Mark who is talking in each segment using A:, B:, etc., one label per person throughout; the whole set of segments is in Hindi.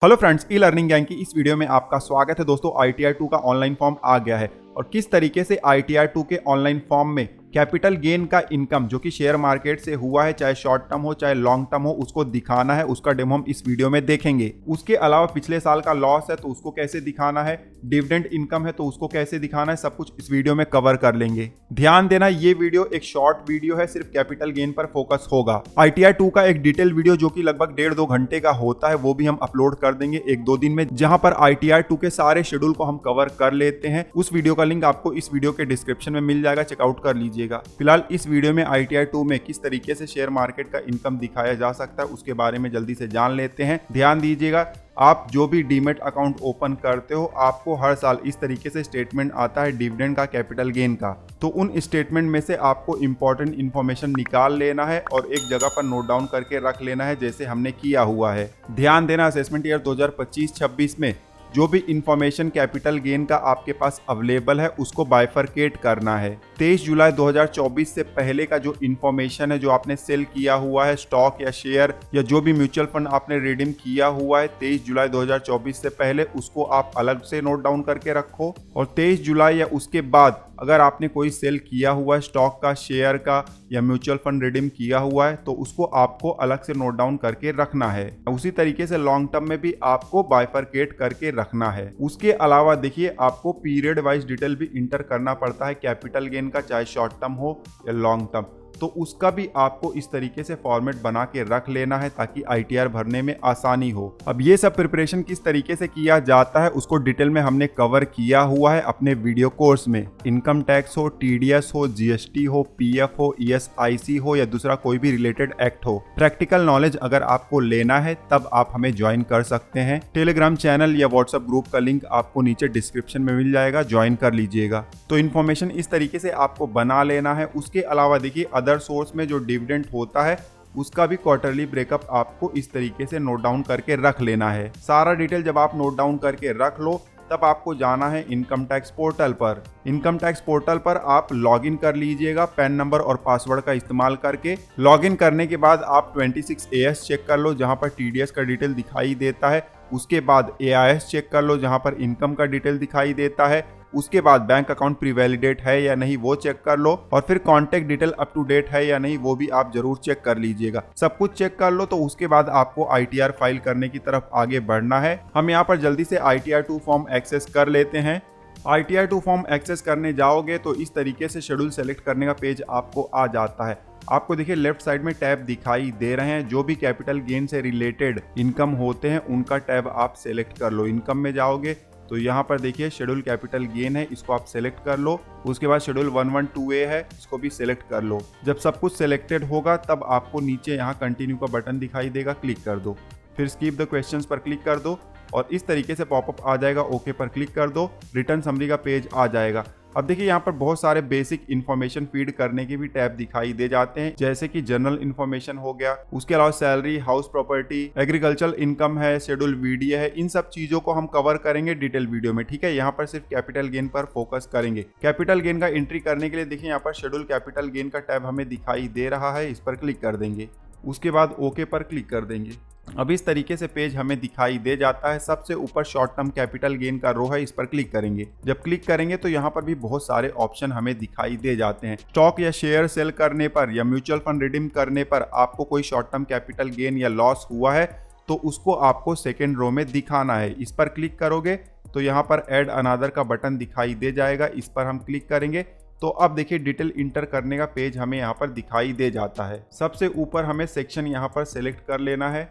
A: Hello friends, e learning gang की इस वीडियो में आपका स्वागत है। दोस्तों, ITR 2 का ऑनलाइन फॉर्म आ गया है और किस तरीके से ITR 2 के ऑनलाइन फॉर्म में कैपिटल गेन का इनकम जो कि शेयर मार्केट से हुआ है, चाहे शॉर्ट टर्म हो चाहे लॉन्ग टर्म हो, उसको दिखाना है। उसका डेमो हम इस वीडियो में देखेंगे। उसके अलावा पिछले साल का लॉस है तो उसको कैसे दिखाना है, डिविडेंड इनकम है तो उसको कैसे दिखाना है, सब कुछ इस वीडियो में कवर कर लेंगे। ध्यान देना, ये वीडियो एक शॉर्ट वीडियो है, सिर्फ कैपिटल गेन पर फोकस होगा। ITR 2 का एक डिटेल वीडियो जो कि लगभग 1.5-2 घंटे का होता है, वो भी हम अपलोड कर देंगे 1-2 दिन में, जहां पर ITR 2 के सारे शेड्यूल को हम कवर कर लेते हैं। उस वीडियो का लिंक आपको इस वीडियो के डिस्क्रिप्शन में मिल जाएगा, चेकआउट कर लीजिएगा। फिलहाल इस वीडियो में ITR 2 में किस तरीके से शेयर मार्केट का इनकम दिखाया जा सकता है उसके बारे में जल्दी से जान लेते हैं। ध्यान दीजिएगा, आप जो भी डीमैट अकाउंट ओपन करते हो, आपको हर साल इस तरीके से स्टेटमेंट आता है डिविडेंड का, कैपिटल गेन का। तो उन स्टेटमेंट में से आपको इंपॉर्टेंट इन्फॉर्मेशन निकाल लेना है और एक जगह पर नोट डाउन करके रख लेना है, जैसे हमने किया हुआ है। ध्यान देना, असेसमेंट ईयर 2025-26 में जो भी इंफॉर्मेशन कैपिटल गेन का आपके पास अवेलेबल है उसको बाइफरकेट करना है। 23 जुलाई 2024 से पहले का जो इंफॉर्मेशन है, जो आपने सेल किया हुआ है स्टॉक या शेयर या जो भी म्यूचुअल फंड आपने रिडीम किया हुआ है 23 जुलाई 2024 से पहले, उसको आप अलग से नोट डाउन करके रखो। और 23 जुलाई या उसके बाद अगर आपने कोई सेल किया हुआ है स्टॉक का, शेयर का या म्यूचुअल फंड रिडीम किया हुआ है तो उसको आपको अलग से नोट डाउन करके रखना है। उसी तरीके से लॉन्ग टर्म में भी आपको बाइफरकेट करके रखना है। उसके अलावा देखिए, आपको पीरियड वाइज डिटेल भी इंटर करना पड़ता है कैपिटल गेन का, चाहे शॉर्ट टर्म हो या लॉन्ग टर्म, तो उसका भी आपको इस तरीके से फॉर्मेट बना के रख लेना है ताकि ITR भरने में आसानी हो। अब ये सब प्रिपरेशन किस तरीके से किया जाता है उसको डिटेल में हमने कवर किया हुआ है अपने वीडियो कोर्स में। इनकम टैक्स हो, TDS हो, GST हो, PF हो, ESIC हो या दूसरा कोई भी रिलेटेड एक्ट हो, प्रैक्टिकल नॉलेज अगर आपको लेना है तब आप हमें ज्वाइन कर सकते हैं। टेलीग्राम चैनल या व्हाट्सएप ग्रुप का लिंक आपको नीचे डिस्क्रिप्शन में मिल जाएगा, ज्वाइन कर लीजिएगा। तो इन्फॉर्मेशन इस तरीके से आपको बना लेना है। उसके अलावा देखिए, अदर सोर्स में जो डिविडेंड होता है उसका भी क्वार्टरली ब्रेकअप आपको इस तरीके से नोट डाउन करके रख लेना है। सारा डिटेल जब आप नोट डाउन करके रख लो तब आपको जाना है इनकम टैक्स पोर्टल पर। इनकम टैक्स पोर्टल पर आप लॉगिन कर लीजिएगा पैन नंबर और पासवर्ड का इस्तेमाल करके। लॉगिन करने के बाद आप 26AS चेक कर लो जहां पर TDS का डिटेल दिखाई देता है। उसके बाद AIS चेक कर लो जहां पर इनकम का डिटेल दिखाई देता है। उसके बाद बैंक अकाउंट प्रीवैलिडेट है या नहीं वो चेक कर लो, और फिर contact detail up to date है या नहीं वो भी आप जरूर चेक कर लीजिएगा। सब कुछ चेक कर लो तो उसके बाद आपको ITR फाइल करने की तरफ आगे बढ़ना है। हम यहाँ पर जल्दी से ITR 2 फॉर्म एक्सेस कर लेते हैं। ITR 2 फॉर्म एक्सेस करने जाओगे तो इस तरीके से शेड्यूल सेलेक्ट करने का पेज आपको आ जाता है। आपको देखिए लेफ्ट साइड में टैब दिखाई दे रहे हैं, जो भी कैपिटल गेन से रिलेटेड इनकम होते हैं उनका टैब आप सेलेक्ट कर लो। इनकम में जाओगे तो यहाँ पर देखिए शेड्यूल कैपिटल गेन है, इसको आप सेलेक्ट कर लो। उसके बाद शेड्यूल 112A है, इसको भी सिलेक्ट कर लो। जब सब कुछ सिलेक्टेड होगा तब आपको नीचे यहाँ कंटिन्यू का बटन दिखाई देगा, क्लिक कर दो। फिर स्किप द क्वेश्चंस पर क्लिक कर दो और इस तरीके से पॉपअप आ जाएगा। ओके पर क्लिक कर दो, रिटर्न समरी का पेज आ जाएगा। अब देखिए यहाँ पर बहुत सारे बेसिक इन्फॉर्मेशन फीड करने के भी टैब दिखाई दे जाते हैं, जैसे कि जनरल इन्फॉर्मेशन हो गया, उसके अलावा salary, house property, agricultural income है, शेड्यूल VDA है। इन सब चीजों को हम कवर करेंगे डिटेल वीडियो में, ठीक है। यहाँ पर सिर्फ कैपिटल गेन पर फोकस करेंगे। कैपिटल गेन का एंट्री करने के लिए देखिए यहाँ पर शेड्यूल कैपिटल गेन का टैब हमें दिखाई दे रहा है, इस पर क्लिक कर देंगे। उसके बाद ओके पर क्लिक कर देंगे। अब इस तरीके से पेज हमें दिखाई दे जाता है। सबसे ऊपर शॉर्ट टर्म कैपिटल गेन का रो है, इस पर क्लिक करेंगे। जब क्लिक करेंगे तो यहाँ पर भी बहुत सारे ऑप्शन हमें दिखाई दे जाते हैं। स्टॉक या शेयर सेल करने पर या म्यूचुअल फंड रिडीम करने पर आपको कोई शॉर्ट टर्म कैपिटल गेन या लॉस हुआ है तो उसको आपको सेकेंड रो में दिखाना है। इस पर क्लिक करोगे तो यहाँ पर ऐड अनादर का बटन दिखाई दे जाएगा, इस पर हम क्लिक करेंगे तो अब देखिए डिटेल इंटर करने का पेज हमें यहाँ पर दिखाई दे जाता है। सबसे ऊपर हमें सेक्शन यहाँ पर सेलेक्ट कर लेना है।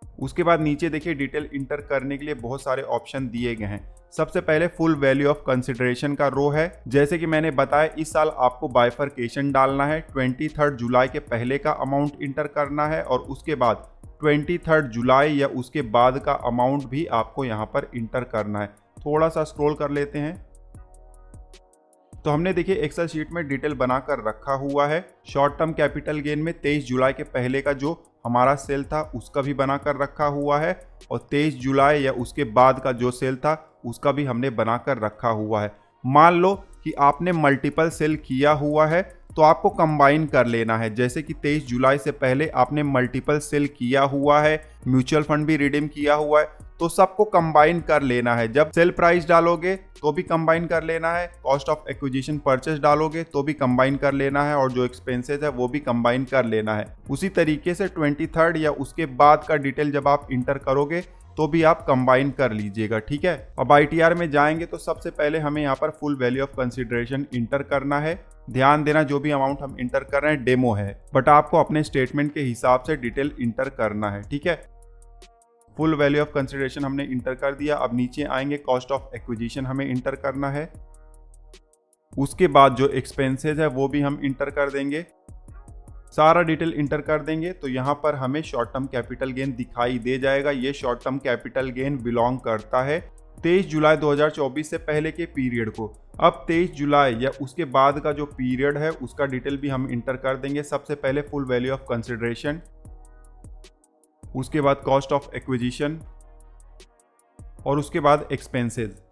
A: उसके बाद नीचे देखिए डिटेल इंटर करने के लिए बहुत सारे ऑप्शन दिए गए हैं। सबसे पहले फुल वैल्यू ऑफ कंसिडरेशन का रो है। जैसे कि मैंने बताया, इस साल आपको बाइफरकेशन डालना है। 23 जुलाई के पहले का अमाउंट इंटर करना है और उसके बाद 23 जुलाई या उसके बाद का अमाउंट भी आपको यहाँ पर इंटर करना है। थोड़ा सा स्क्रॉल कर लेते हैं तो हमने देखिए एक्सेल शीट में डिटेल बनाकर रखा हुआ है। शॉर्ट टर्म कैपिटल गेन में 23 जुलाई के पहले का जो हमारा सेल था उसका भी बनाकर रखा हुआ है, और 23 जुलाई या उसके बाद का जो सेल था उसका भी हमने बनाकर रखा हुआ है। मान लो कि आपने मल्टीपल सेल किया हुआ है तो आपको कंबाइन कर लेना है। जैसे कि 23 जुलाई से पहले आपने मल्टीपल सेल किया हुआ है, म्यूचुअल फंड भी रिडीम किया हुआ है, तो सबको कंबाइन कर लेना है। जब सेल प्राइस डालोगे तो भी कंबाइन कर लेना है, कॉस्ट ऑफ एक्विजिशन परचेस डालोगे तो भी कंबाइन कर लेना है, और जो एक्सपेंसेस है वो भी कंबाइन कर लेना है। उसी तरीके से 23rd या उसके बाद का डिटेल जब आप इंटर करोगे तो भी आप कंबाइन कर लीजिएगा, ठीक है। अब ITR में जाएंगे तो सबसे पहले हमें यहाँ पर full value of consideration inter करना है। ध्यान देना, जो भी अमाउंट हम इंटर कर रहे हैं डेमो है, बट आपको अपने स्टेटमेंट के हिसाब से डिटेल इंटर करना है, ठीक है। फुल वैल्यू ऑफ कंसिडरेशन हमने इंटर कर दिया। अब नीचे आएंगे, कॉस्ट ऑफ एक्विजिशन हमें इंटर करना है। उसके बाद जो एक्सपेंसेस है वो भी हम इंटर कर देंगे, सारा डिटेल इंटर कर देंगे। तो यहाँ पर हमें शॉर्ट टर्म कैपिटल गेन दिखाई दे जाएगा। ये short term capital gain belong करता है 23 जुलाई 2024 से पहले के पीरियड को। अब 23 जुलाई या उसके बाद का जो पीरियड है उसका डिटेल भी हम इंटर कर देंगे। सबसे पहले फुल वैल्यू ऑफ कंसिडरेशन, उसके बाद कॉस्ट ऑफ एक्विजिशन और उसके बाद एक्सपेंसेस।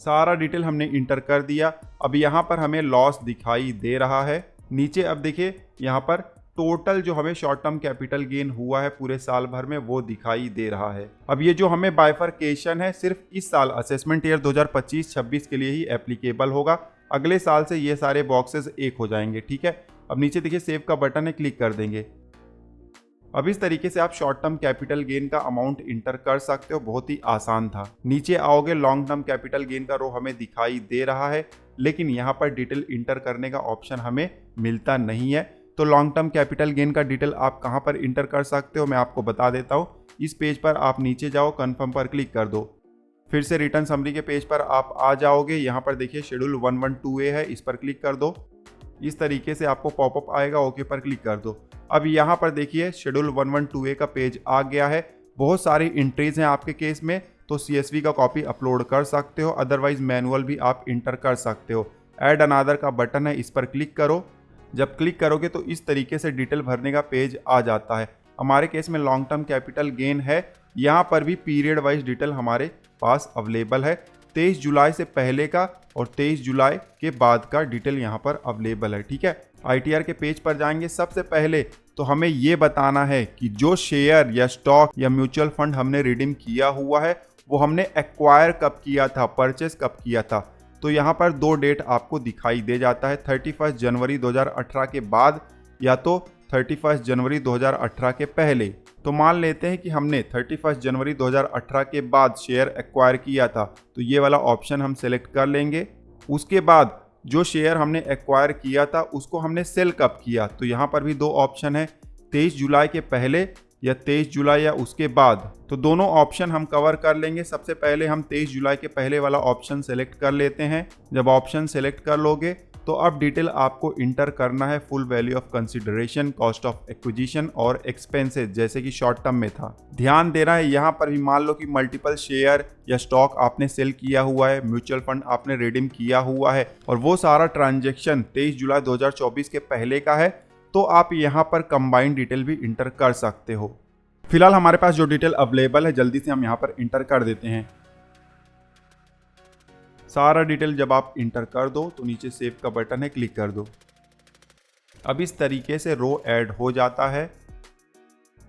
A: सारा डिटेल हमने इंटर कर दिया। अब यहाँ पर हमें लॉस दिखाई दे रहा है। नीचे अब देखिए, यहाँ पर टोटल जो हमें शॉर्ट टर्म कैपिटल गेन हुआ है पूरे साल भर में वो दिखाई दे रहा है। अब ये जो हमें बाइफरकेशन है सिर्फ इस साल असेसमेंट ईयर 2025-26 के लिए ही एप्लीकेबल होगा। अगले साल से ये सारे बॉक्सेस एक हो जाएंगे, ठीक है। अब नीचे देखिए सेव का बटन है, क्लिक कर देंगे। अब इस तरीके से आप शॉर्ट टर्म कैपिटल गेन का अमाउंट इंटर कर सकते हो, बहुत ही आसान था। नीचे आओगे, लॉन्ग टर्म कैपिटल गेन का रो हमें दिखाई दे रहा है, लेकिन यहाँ पर डिटेल इंटर करने का ऑप्शन हमें मिलता नहीं है। तो लॉन्ग टर्म कैपिटल गेन का डिटेल आप कहाँ पर इंटर कर सकते हो मैं आपको बता देता हूँ। इस पेज पर आप नीचे जाओ, कन्फर्म पर क्लिक कर दो, फिर से रिटर्न समरी के पेज पर आप आ जाओगे। यहाँ पर देखिए शेड्यूल 112A है, इस पर क्लिक कर दो। इस तरीके से आपको पॉपअप आएगा, ओके पर क्लिक कर दो। अब यहाँ पर देखिए शेड्यूल 112A का पेज आ गया है। बहुत सारी एंट्रीज हैं आपके केस में, तो CSV का कॉपी अपलोड कर सकते हो, अदरवाइज मैनुअल भी आप इंटर कर सकते हो। ऐड अनादर का बटन है, इस पर क्लिक करो। जब क्लिक करोगे तो इस तरीके से डिटेल भरने का पेज आ जाता है। हमारे केस में लॉन्ग टर्म कैपिटल गेन है, यहाँ पर भी पीरियड वाइज डिटेल हमारे पास अवेलेबल है। 23 जुलाई से पहले का और 23 जुलाई के बाद का डिटेल यहाँ पर अवेलेबल है, ठीक है। ITR के पेज पर जाएंगे। सबसे पहले तो हमें ये बताना है कि जो शेयर या स्टॉक या म्यूचुअल फंड हमने रिडीम किया हुआ है वो हमने एक्वायर कब किया था, परचेस कब किया था। तो यहाँ पर दो डेट आपको दिखाई दे जाता है, 31 जनवरी 2018 के बाद या तो 31 जनवरी 2018 के पहले। तो मान लेते हैं कि हमने 31 जनवरी 2018 के बाद शेयर एक्वायर किया था, तो ये वाला ऑप्शन हम सेलेक्ट कर लेंगे। उसके बाद जो शेयर हमने एक्वायर किया था उसको हमने सेल कब किया, तो यहाँ पर भी दो ऑप्शन है, 23 जुलाई के पहले या 23 जुलाई या उसके बाद। तो दोनों ऑप्शन हम कवर कर लेंगे। सबसे पहले हम 23 जुलाई के पहले वाला ऑप्शन सेलेक्ट कर लेते हैं। जब ऑप्शन सेलेक्ट कर लोगे तो अब डिटेल आपको इंटर करना है, full value of consideration, cost of acquisition और एक्सपेंसेस, जैसे कि शॉर्ट टर्म में था। ध्यान देना है, यहाँ पर भी मान लो कि मल्टीपल शेयर या स्टॉक आपने सेल किया हुआ है, म्यूचुअल फंड आपने रिडीम किया हुआ है और वो सारा ट्रांजेक्शन 23 जुलाई 2024 के पहले का है, तो आप यहाँ पर कंबाइंड डिटेल भी इंटर कर सकते हो। फिलहाल हमारे पास जो डिटेल अवेलेबल है जल्दी से हम यहाँ पर इंटर कर देते हैं। सारा डिटेल जब आप इंटर कर दो तो नीचे सेव का बटन है, क्लिक कर दो। अब इस तरीके से रो ऐड हो जाता है।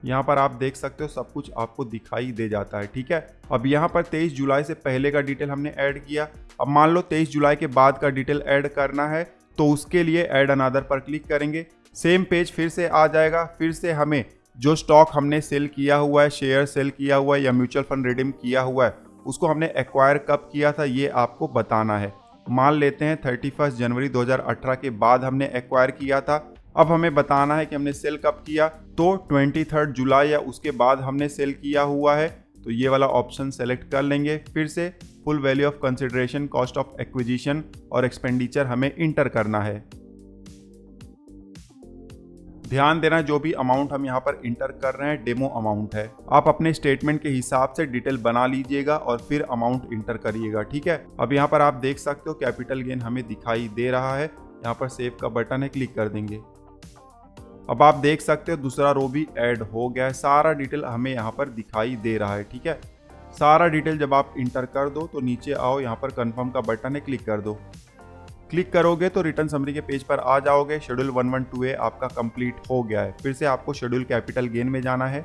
A: यहाँ पर आप देख सकते हो सब कुछ आपको दिखाई दे जाता है, ठीक है। अब यहाँ पर 23 जुलाई से पहले का डिटेल हमने ऐड किया। अब मान लो 23 जुलाई के बाद का डिटेल ऐड करना है, तो उसके लिए ऐड अनादर पर क्लिक करेंगे। सेम पेज फिर से आ जाएगा। फिर से हमें जो स्टॉक हमने सेल किया हुआ है, शेयर सेल किया हुआ है या म्यूचुअल फंड रिडीम किया हुआ है, उसको हमने एक्वायर कब किया था ये आपको बताना है। मान लेते हैं 31 जनवरी 2018 के बाद हमने एक्वायर किया था। अब हमें बताना है कि हमने सेल कब किया, तो 23 जुलाई या उसके बाद हमने सेल किया हुआ है, तो ये वाला ऑप्शन सेलेक्ट कर लेंगे। फिर से full value of consideration, cost of acquisition और एक्सपेंडिचर हमें इंटर करना है। ध्यान देना, जो भी अमाउंट हम यहाँ पर इंटर कर रहे हैं डेमो अमाउंट है। आप अपने स्टेटमेंट के हिसाब से डिटेल बना लीजिएगा और फिर अमाउंट इंटर करिएगा, ठीक है। अब यहाँ पर आप देख सकते हो कैपिटल गेन हमें दिखाई दे रहा है। यहाँ पर सेव का बटन है, क्लिक कर देंगे। अब आप देख सकते हो दूसरा रो भी ऐड हो गया है। सारा डिटेल हमें यहाँ पर दिखाई दे रहा है, ठीक है। सारा डिटेल जब आप इंटर कर दो तो नीचे आओ, यहाँ पर कंफर्म का बटन है, क्लिक कर दो। क्लिक करोगे तो रिटर्न समरी के पेज पर आ जाओगे। शेड्यूल 112A आपका कंप्लीट हो गया है। फिर से आपको शेड्यूल कैपिटल गेन में जाना है,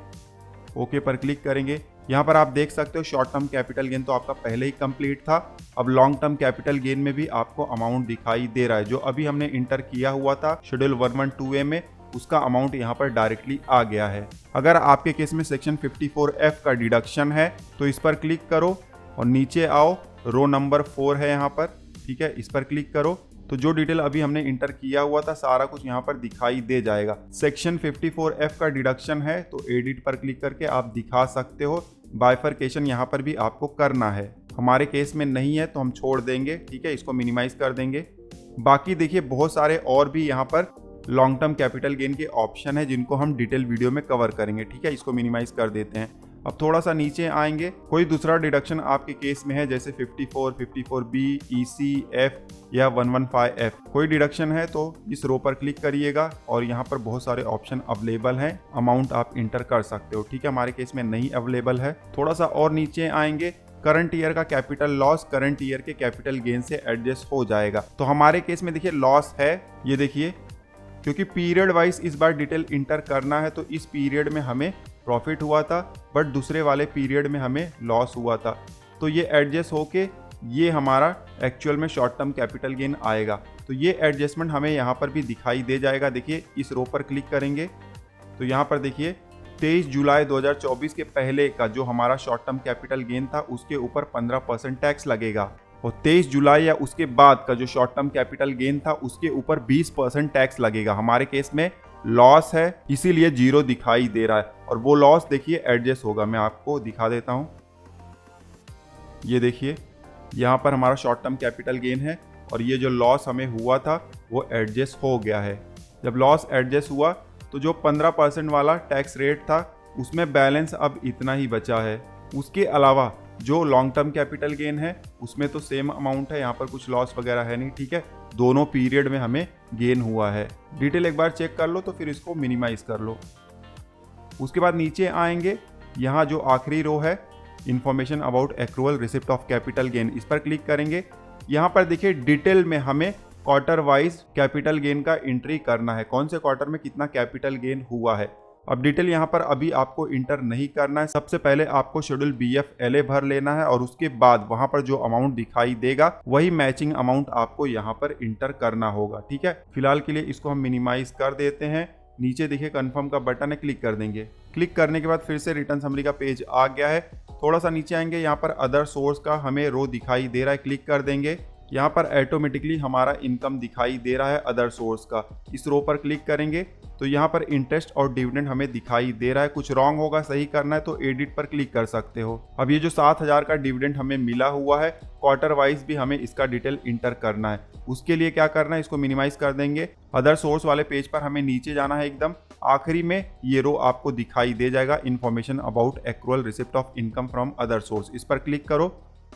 A: ओके पर क्लिक करेंगे। यहाँ पर आप देख सकते हो शॉर्ट टर्म कैपिटल गेन तो आपका पहले ही कंप्लीट था। अब लॉन्ग टर्म कैपिटल गेन में भी आपको अमाउंट दिखाई दे रहा है। जो अभी हमने इंटर किया हुआ था शेड्यूल 112A में, उसका अमाउंट यहाँ पर डायरेक्टली आ गया है। अगर आपके केस में सेक्शन 54F का डिडक्शन है तो इस पर क्लिक करो और नीचे आओ, रो नंबर 4 है यहाँ पर, ठीक है, इस पर क्लिक करो तो जो डिटेल अभी हमने इंटर किया हुआ था सारा कुछ यहाँ पर दिखाई दे जाएगा। सेक्शन 54F का डिडक्शन है तो एडिट पर क्लिक करके आप दिखा सकते हो। बाइफरकेशन यहाँ पर भी आपको करना है। हमारे केस में नहीं है तो हम छोड़ देंगे, ठीक है, इसको मिनिमाइज कर देंगे। बाकी देखिए बहुत सारे और भी यहाँ पर लॉन्ग टर्म कैपिटल गेन के ऑप्शन है जिनको हम डिटेल वीडियो में कवर करेंगे, ठीक है। इसको मिनिमाइज कर देते हैं। अब थोड़ा सा नीचे आएंगे, कोई दूसरा डिडक्शन आपके केस में है जैसे 54, 54B, EC, F या 115F, कोई डिडक्शन है तो इस रो पर क्लिक करिएगा और यहाँ पर बहुत सारे ऑप्शन अवेलेबल हैं, अमाउंट आप इंटर कर सकते हो, ठीक है। हमारे केस में नहीं अवेलेबल है। थोड़ा सा और नीचे आएंगे, करंट ईयर का कैपिटल लॉस करंट ईयर के कैपिटल गेन से एडजस्ट हो जाएगा। तो हमारे केस में देखिए लॉस है, ये देखिए, क्योंकि पीरियड वाइज इस बार डिटेल इंटर करना है तो इस पीरियड में हमें प्रॉफिट हुआ था बट दूसरे वाले पीरियड में हमें लॉस हुआ था, तो ये एडजस्ट होके ये हमारा एक्चुअल में शॉर्ट टर्म कैपिटल गेन आएगा। तो ये एडजस्टमेंट हमें यहाँ पर भी दिखाई दे जाएगा। देखिए इस रो पर क्लिक करेंगे तो यहाँ पर देखिए 23 जुलाई 2024 के पहले का जो हमारा शॉर्ट टर्म कैपिटल गेन था उसके ऊपर 15% टैक्स लगेगा और 23 जुलाई या उसके बाद का जो शॉर्ट टर्म कैपिटल गेन था उसके ऊपर 20% टैक्स लगेगा। हमारे केस में लॉस है इसीलिए 0 दिखाई दे रहा है और वो लॉस देखिए एडजस्ट होगा। मैं आपको दिखा देता हूं, ये देखिए यहाँ पर हमारा शॉर्ट टर्म कैपिटल गेन है और ये जो लॉस हमें हुआ था वो एडजस्ट हो गया है। जब लॉस एडजस्ट हुआ तो जो 15% वाला टैक्स रेट था उसमें बैलेंस अब इतना ही बचा है। उसके अलावा जो लॉन्ग टर्म कैपिटल गेन है उसमें तो सेम अमाउंट है, यहाँ पर कुछ लॉस वगैरह है नहीं, ठीक है। दोनों पीरियड में हमें गेन हुआ है। डिटेल एक बार चेक कर लो तो फिर इसको मिनिमाइज कर लो। उसके बाद नीचे आएंगे, यहाँ जो आखिरी रो है information about accrual receipt of capital gain, इस पर क्लिक करेंगे। यहाँ पर देखिए डिटेल में हमें क्वार्टर वाइज कैपिटल गेन का एंट्री करना है, कौन से क्वार्टर में कितना कैपिटल गेन हुआ है। अब डिटेल यहाँ पर अभी आपको इंटर नहीं करना है। सबसे पहले आपको शेड्यूल BF-LA भर लेना है और उसके बाद वहां पर जो अमाउंट दिखाई देगा वही मैचिंग अमाउंट आपको यहाँ पर इंटर करना होगा, ठीक है। फिलहाल के लिए इसको हम मिनिमाइज कर देते हैं। नीचे देखिए कंफर्म का बटन है, क्लिक कर देंगे। क्लिक करने के बाद फिर से रिटर्न समरी का पेज आ गया है। थोड़ा सा नीचे आएंगे, यहाँ पर अदर सोर्स का हमें रो दिखाई दे रहा है, क्लिक कर देंगे। यहाँ पर ऑटोमेटिकली हमारा इनकम दिखाई दे रहा है अदर सोर्स का, इस रो पर क्लिक करेंगे तो यहाँ पर इंटरेस्ट और डिविडेंड हमें दिखाई दे रहा है। कुछ रॉन्ग होगा, सही करना है तो एडिट पर क्लिक कर सकते हो। अब ये जो 7000 का डिविडेंड हमें मिला हुआ है क्वार्टर वाइज भी हमें इसका डिटेल इंटर करना है। उसके लिए क्या करना है, इसको मिनिमाइज कर देंगे। अदर सोर्स वाले पेज पर हमें नीचे जाना है, एकदम आखिरी में ये रो आपको दिखाई दे जाएगा, information about accrual receipt of income from other source, इस पर क्लिक करो।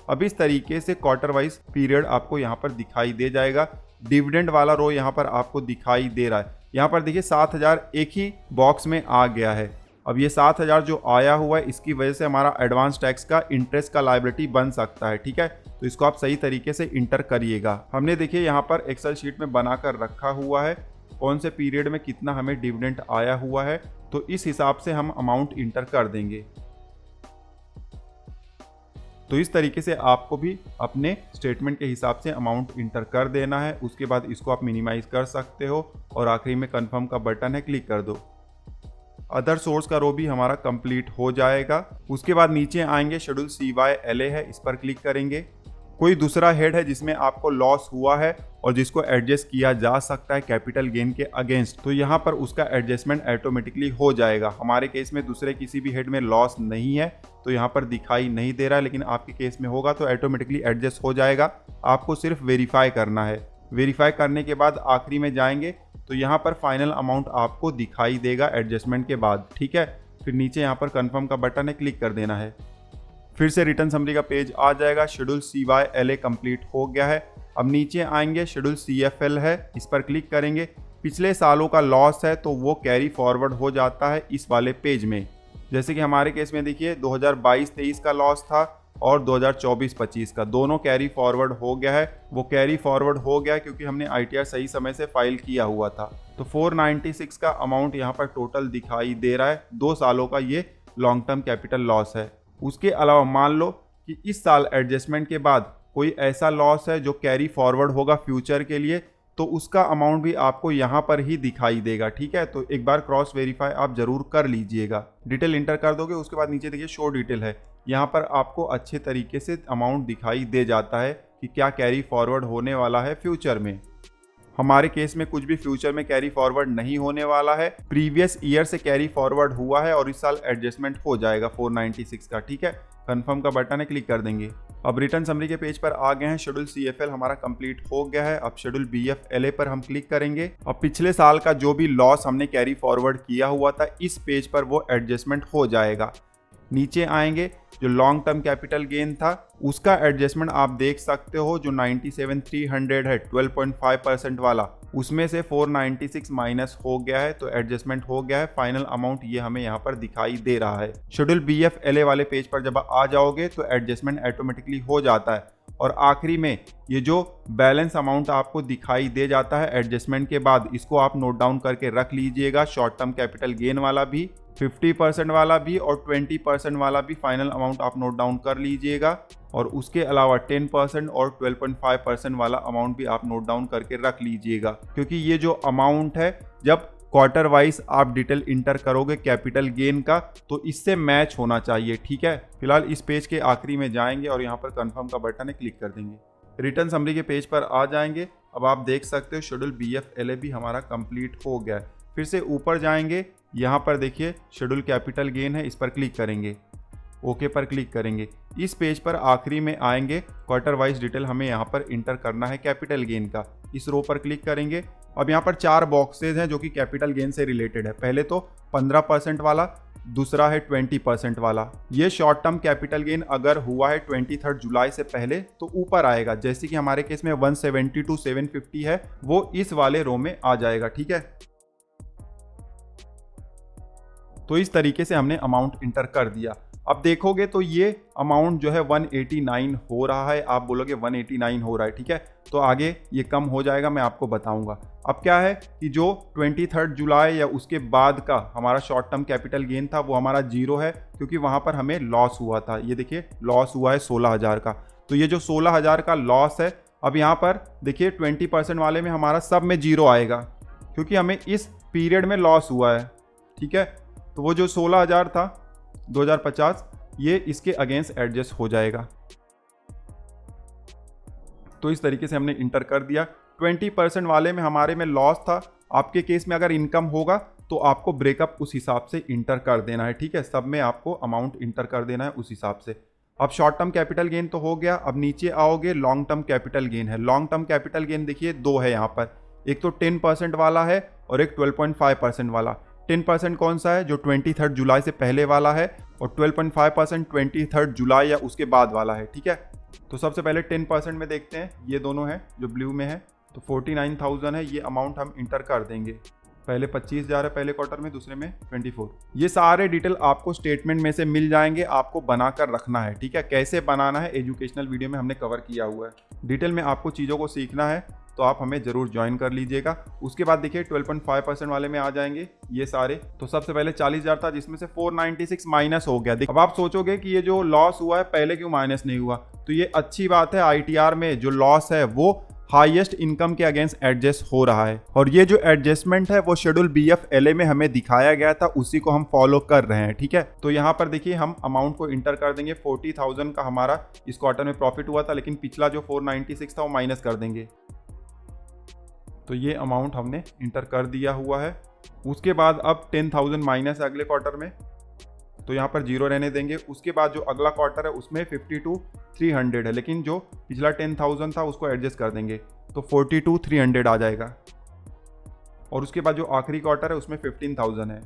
A: अब इस तरीके से क्वार्टर वाइज पीरियड आपको यहाँ पर दिखाई दे जाएगा। डिविडेंड वाला रो यहाँ पर आपको दिखाई दे रहा है। यहाँ पर देखिए 7000 एक ही बॉक्स में आ गया है। अब ये 7000 जो आया हुआ है इसकी वजह से हमारा एडवांस टैक्स का इंटरेस्ट का लायबिलिटी बन सकता है, ठीक है। तो इसको आप सही तरीके से इंटर करिएगा। हमने देखिए यहाँ पर एक्सेल शीट में बनाकर रखा हुआ है कौन से पीरियड में कितना हमें डिविडेंड आया हुआ है, तो इस हिसाब से हम अमाउंट इंटर कर देंगे। तो इस तरीके से आपको भी अपने स्टेटमेंट के हिसाब से अमाउंट इंटर कर देना है। उसके बाद इसको आप मिनिमाइज कर सकते हो और आखिरी में कंफर्म का बटन है, क्लिक कर दो। अदर सोर्स का रो भी हमारा कंप्लीट हो जाएगा। उसके बाद नीचे आएंगे, शेड्यूल CY-LA है, इस पर क्लिक करेंगे। कोई दूसरा हेड है जिसमें आपको लॉस हुआ है और जिसको एडजस्ट किया जा सकता है कैपिटल गेन के अगेंस्ट, तो यहाँ पर उसका एडजस्टमेंट ऑटोमेटिकली हो जाएगा। हमारे केस में दूसरे किसी भी हेड में लॉस नहीं है तो यहाँ पर दिखाई नहीं दे रहा है, लेकिन आपके केस में होगा तो ऑटोमेटिकली एडजस्ट हो जाएगा। आपको सिर्फ वेरीफाई करना है। वेरीफाई करने के बाद आखिरी में जाएंगे तो यहाँ पर फाइनल अमाउंट आपको दिखाई देगा एडजस्टमेंट के बाद, ठीक है। फिर नीचे यहाँ पर कंफर्म का बटन है, क्लिक कर देना है। फिर से रिटर्न समरी का पेज आ जाएगा। शेड्यूल CY-LA कंप्लीट हो गया है। अब नीचे आएंगे, शेड्यूल CFL है, इस पर क्लिक करेंगे। पिछले सालों का लॉस है तो वो कैरी फॉरवर्ड हो जाता है इस वाले पेज में। जैसे कि हमारे केस में देखिए 2022-23 का लॉस था और 2024-25 का दोनों कैरी फॉरवर्ड हो गया है। वो कैरी फॉरवर्ड हो गया है क्योंकि हमने ITR सही समय से फाइल किया हुआ था। तो 496 का अमाउंट यहाँ पर टोटल दिखाई दे रहा है। 2 सालों का ये लॉन्ग टर्म कैपिटल लॉस है। उसके अलावा मान लो कि इस साल एडजस्टमेंट के बाद कोई ऐसा लॉस है जो कैरी फॉरवर्ड होगा फ्यूचर के लिए, तो उसका अमाउंट भी आपको यहाँ पर ही दिखाई देगा। ठीक है, तो एक बार क्रॉस वेरीफाई आप जरूर कर लीजिएगा। डिटेल इंटर कर दोगे, उसके बाद नीचे देखिए शो डिटेल है, यहाँ पर आपको अच्छे तरीके से अमाउंट दिखाई दे जाता है कि क्या कैरी फॉरवर्ड होने वाला है फ्यूचर में। हमारे केस में कुछ भी फ्यूचर में कैरी फॉरवर्ड नहीं होने वाला है, प्रीवियस ईयर से कैरी फॉरवर्ड हुआ है और इस साल एडजस्टमेंट हो जाएगा 496 का। ठीक है, कंफर्म का बटन है, क्लिक कर देंगे। अब रिटर्न समरी के पेज पर आ गए हैं। शेड्यूल CFL हमारा कंप्लीट हो गया है। अब शेड्यूल BFLA पर हम क्लिक करेंगे। अब पिछले साल का जो भी लॉस हमने कैरी फॉरवर्ड किया हुआ था इस पेज पर वो एडजस्टमेंट हो जाएगा। नीचे आएंगे, जो लॉन्ग टर्म कैपिटल गेन था उसका एडजस्टमेंट आप देख सकते हो, जो 97,300 है 12.5% वाला, उसमें से 496 माइनस हो गया है, तो एडजस्टमेंट हो गया है। फाइनल अमाउंट ये हमें यहाँ पर दिखाई दे रहा है। शेड्यूल BFLA वाले पेज पर जब आ जाओगे तो एडजस्टमेंट ऑटोमेटिकली हो जाता है और आखिरी में ये जो बैलेंस अमाउंट आपको दिखाई दे जाता है एडजस्टमेंट के बाद, इसको आप नोट डाउन करके रख लीजिएगा। शॉर्ट टर्म कैपिटल गेन वाला भी, 50% वाला भी और 20% वाला भी फाइनल अमाउंट आप नोट डाउन कर लीजिएगा। और उसके अलावा 10% और 12.5% वाला अमाउंट भी आप नोट डाउन करके रख लीजिएगा, क्योंकि ये जो अमाउंट है जब क्वार्टर वाइज आप डिटेल इंटर करोगे कैपिटल गेन का तो इससे मैच होना चाहिए। ठीक है, फिलहाल इस पेज के आखिरी में जाएंगे और यहाँ पर कंफर्म का बटन है, क्लिक कर देंगे। रिटर्न समरी के पेज पर आ जाएंगे। अब आप देख सकते हो शेड्यूल BFLA भी हमारा कंप्लीट हो गया है। फिर से ऊपर जाएंगे, यहाँ पर देखिए शेड्यूल कैपिटल गेन है, इस पर क्लिक करेंगे, ओके पर क्लिक करेंगे। इस पेज पर आखिरी में आएंगे, क्वार्टर वाइज डिटेल हमें यहाँ पर इंटर करना है कैपिटल गेन का, इस रो पर क्लिक करेंगे। अब यहाँ पर 4 बॉक्सेज हैं जो कि कैपिटल गेन से रिलेटेड है। पहले तो 15% वाला, दूसरा है 20% वाला। ये शॉर्ट टर्म कैपिटल गेन अगर हुआ है 23 जुलाई से पहले तो ऊपर आएगा, जैसे कि हमारे केस में 170 to 750 है, वो इस वाले रो में आ जाएगा। ठीक है, तो इस तरीके से हमने अमाउंट इंटर कर दिया। अब देखोगे तो ये अमाउंट जो है 189 हो रहा है। आप बोलोगे 189 हो रहा है, ठीक है, तो आगे ये कम हो जाएगा, मैं आपको बताऊंगा। अब क्या है कि जो 23 जुलाई या उसके बाद का हमारा शॉर्ट टर्म कैपिटल गेन था वो हमारा 0 है, क्योंकि वहां पर हमें लॉस हुआ था। ये देखिए लॉस हुआ है 16,000 का, तो ये जो 16,000 का लॉस है, अब यहाँ पर देखिए 20% वाले में हमारा सब में 0 आएगा, क्योंकि हमें इस पीरियड में लॉस हुआ है। ठीक है, तो वो जो 16,000 था 2050 ये इसके अगेंस्ट एडजस्ट हो जाएगा। तो इस तरीके से हमने इंटर कर दिया। 20% वाले में हमारे में लॉस था, आपके केस में अगर इनकम होगा तो आपको ब्रेकअप उस हिसाब से इंटर कर देना है। ठीक है, सब में आपको अमाउंट इंटर कर देना है उस हिसाब से। अब शॉर्ट टर्म कैपिटल गेन तो हो गया। अब नीचे आओगे, लॉन्ग टर्म कैपिटल गेन है। लॉन्ग टर्म कैपिटल गेन देखिए 2 है यहाँ पर, एक तो 10% वाला है और एक 12.5% वाला। 10% कौन सा है, जो 23 जुलाई से पहले वाला है, और 12.5% 23 जुलाई या उसके बाद वाला है। ठीक है, तो सबसे पहले 10% में देखते हैं, ये दोनों हैं जो ब्लू में है, तो 49,000 है, ये अमाउंट हम इंटर कर देंगे। पहले 25,000 है पहले क्वार्टर में, दूसरे में 24। ये सारे डिटेल आपको स्टेटमेंट में से मिल जाएंगे, आपको बनाकर रखना है। ठीक है, कैसे बनाना है एजुकेशनल वीडियो में हमने कवर किया हुआ है। डिटेल में आपको चीज़ों को सीखना है तो आप हमें जरूर ज्वाइन कर लीजिएगा। उसके बाद देखिए 12.5% वाले में आ जाएंगे ये सारे। तो सबसे पहले 40,000 था, जिसमें से 496 माइनस हो गया। अब आप सोचोगे कि ये जो लॉस हुआ है पहले क्यों माइनस नहीं हुआ, तो ये अच्छी बात है, ITR में जो लॉस है वो हाईएस्ट इनकम के अगेंस्ट एडजस्ट हो रहा है, और ये जो एडजस्टमेंट है वो शेड्यूल BFLA में हमें दिखाया गया था, उसी को हम फॉलो कर रहे हैं। ठीक है, तो यहाँ पर देखिए हम अमाउंट को इंटर कर देंगे। 40,000 का हमारा इस क्वार्टर में प्रॉफिट हुआ था, लेकिन पिछला जो 496 था वो माइनस कर देंगे। तो ये अमाउंट हमने इंटर कर दिया हुआ है। उसके बाद अब 10,000 माइनस है अगले क्वार्टर में, तो यहाँ पर 0 रहने देंगे। उसके बाद जो अगला क्वार्टर है उसमें 52,300 है, लेकिन जो पिछला 10,000 था उसको एडजस्ट कर देंगे, तो 42,300 आ जाएगा। और उसके बाद जो आखिरी क्वार्टर है उसमें 15,000 है।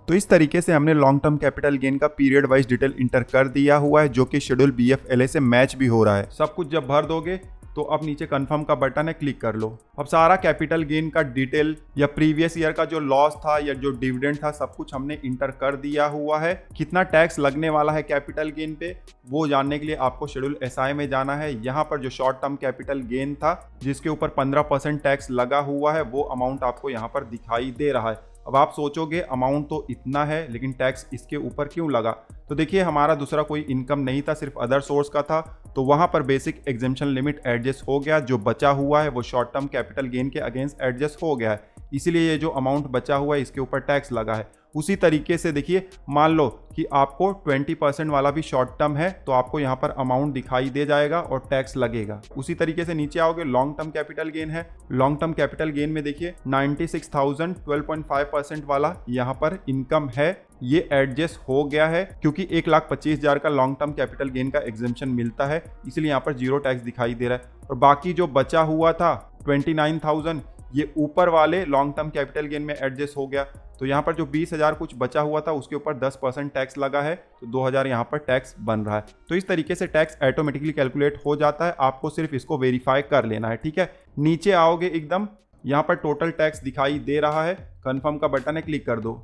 A: तो इस तरीके से हमने लॉन्ग टर्म कैपिटल गेन का पीरियड वाइज डिटेल इंटर कर दिया हुआ है, जो कि शेड्यूल BFLA से मैच भी हो रहा है। सब कुछ जब भर दोगे तो अब नीचे कंफर्म का बटन है, क्लिक कर लो। अब सारा कैपिटल गेन का डिटेल या प्रीवियस ईयर का जो लॉस था या जो डिविडेंड था सब कुछ हमने इंटर कर दिया हुआ है। कितना टैक्स लगने वाला है कैपिटल गेन पे वो जानने के लिए आपको शेड्यूल एसआई में जाना है। यहाँ पर जो शॉर्ट टर्म कैपिटल गेन था जिसके ऊपर 15% टैक्स लगा हुआ है वो अमाउंट आपको यहाँ पर दिखाई दे रहा है। अब आप सोचोगे अमाउंट तो इतना है लेकिन टैक्स इसके ऊपर क्यों लगा, तो देखिए हमारा दूसरा कोई इनकम नहीं था, सिर्फ अदर सोर्स का था, तो वहां पर बेसिक एग्जेम्पशन लिमिट एडजस्ट हो गया। जो बचा हुआ है वो शॉर्ट टर्म कैपिटल गेन के अगेंस्ट एडजस्ट हो गया है, इसीलिए ये जो अमाउंट बचा हुआ है इसके ऊपर टैक्स लगा है। उसी तरीके से देखिए मान लो कि आपको 20% वाला भी शॉर्ट टर्म है तो आपको यहाँ पर अमाउंट दिखाई दे जाएगा और टैक्स लगेगा। उसी तरीके से नीचे आओगे, लॉन्ग टर्म कैपिटल गेन है। लॉन्ग टर्म कैपिटल गेन में देखिए 96,000 12.5% वाला यहाँ पर इनकम है, ये एडजस्ट हो गया है क्योंकि 1,25,000 का लॉन्ग टर्म कैपिटल गेन का एग्जेम्पशन मिलता है, इसलिए यहाँ पर जीरो टैक्स दिखाई दे रहा है। और बाकी जो बचा हुआ था 29,000 ये ऊपर वाले लॉन्ग टर्म कैपिटल गेन में एडजस्ट हो गया, तो यहाँ पर जो 20,000 कुछ बचा हुआ था उसके ऊपर 10% टैक्स लगा है, तो 2,000 यहाँ पर टैक्स बन रहा है। तो इस तरीके से टैक्स ऑटोमेटिकली कैलकुलेट हो जाता है, आपको सिर्फ इसको वेरीफाई कर लेना है, ठीक है। नीचे आओगे एकदम, यहाँ पर टोटल टैक्स दिखाई दे रहा है, कंफर्म का बटन है, क्लिक कर दो।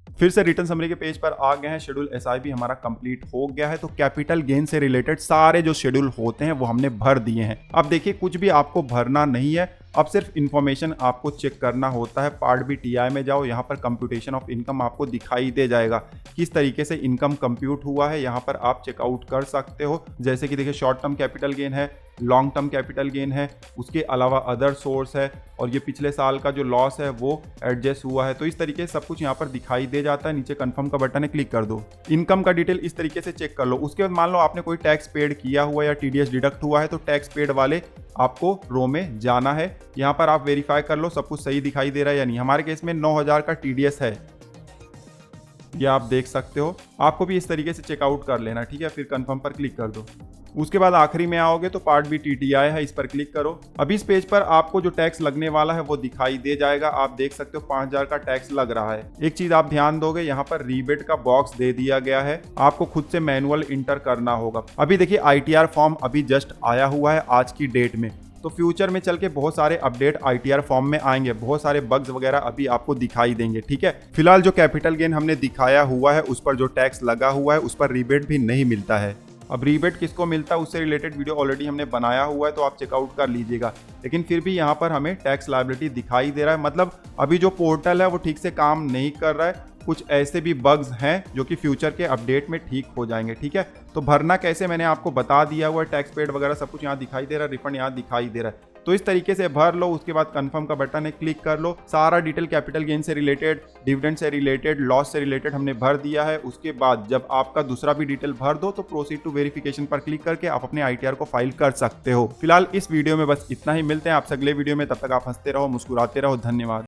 A: फिर से रिटर्न समरी के पेज पर आ गए हैं। शेड्यूल एसआई भी हमारा कंप्लीट हो गया है, तो कैपिटल गेन से रिलेटेड सारे जो शेड्यूल होते हैं वो हमने भर दिए हैं। अब देखिए कुछ भी आपको भरना नहीं है, अब सिर्फ इन्फॉर्मेशन आपको चेक करना होता है। पार्ट बी टीआई में जाओ, यहाँ पर कंप्यूटेशन ऑफ इनकम आपको दिखाई दे जाएगा, किस तरीके से इनकम कंप्यूट हुआ है, यहाँ पर आप चेकआउट कर सकते हो। जैसे कि देखिए शॉर्ट टर्म कैपिटल गेन है, लॉन्ग टर्म कैपिटल गेन है, उसके अलावा अदर सोर्स है, और ये पिछले साल का जो लॉस है वो एडजस्ट हुआ है। तो इस तरीके से सब कुछ यहाँ पर दिखाई दे जाता है। नीचे कंफर्म का बटन है, क्लिक कर दो। इनकम का डिटेल इस तरीके से चेक कर लो। उसके बाद मान लो आपने कोई टैक्स पेड किया हुआ या टीडीएस डिडक्ट हुआ है, तो टैक्स पेड वाले आपको रो में जाना है। यहाँ पर आप वेरीफाई कर लो सब कुछ सही दिखाई दे रहा है या नहीं। हमारे केस में 9,000 का टीडीएस है, ये आप देख सकते हो। आपको भी इस तरीके से चेकआउट कर लेना, ठीक है। फिर कंफर्म पर क्लिक कर दो। उसके बाद आखिरी में आओगे तो पार्ट बी टीटीआई है, इस पर क्लिक करो। अभी इस पेज पर आपको जो टैक्स लगने वाला है वो दिखाई दे जाएगा। आप देख सकते हो 5,000 का टैक्स लग रहा है। एक चीज आप ध्यान दोगे, यहाँ पर रीबेट का बॉक्स दे दिया गया है, आपको खुद से मैनुअल इंटर करना होगा। अभी देखिए आईटीआर फॉर्म अभी जस्ट आया हुआ है आज की डेट में, तो फ्यूचर में चल के बहुत सारे अपडेट आईटीआर फॉर्म में आएंगे, बहुत सारे बग्स वगैरह अभी आपको दिखाई देंगे, ठीक है। फिलहाल जो कैपिटल गेन हमने दिखाया हुआ है उस पर जो टैक्स लगा हुआ है उस पर रीबेट भी नहीं मिलता है। अब रीबेट किसको मिलता है उससे रिलेटेड वीडियो ऑलरेडी हमने बनाया हुआ है, तो आप चेकआउट कर लीजिएगा। लेकिन फिर भी यहाँ पर हमें टैक्स लायबिलिटी दिखाई दे रहा है, मतलब अभी जो पोर्टल है वो ठीक से काम नहीं कर रहा है। कुछ ऐसे भी बग्स हैं जो कि फ्यूचर के अपडेट में ठीक हो जाएंगे, ठीक है। तो भरना कैसे मैंने आपको बता दिया हुआ है, टैक्स पेड वगैरह सब कुछ यहाँ दिखाई दे रहा है, रिफंड यहाँ दिखाई दे रहा है। तो इस तरीके से भर लो। उसके बाद कंफर्म का बटन है, क्लिक कर लो। सारा डिटेल कैपिटल गेन से रिलेटेड, डिविडेंड से रिलेटेड, लॉस से रिलेटेड हमने भर दिया है। उसके बाद जब आपका दूसरा भी डिटेल भर दो तो प्रोसीड टू वेरिफिकेशन पर क्लिक करके आप अपने आईटीआर को फाइल कर सकते हो। फिलहाल इस वीडियो में बस इतना ही, मिलते हैं आपसे अगले वीडियो में। तब तक आप हंसते रहो, मुस्कुराते रहो। धन्यवाद।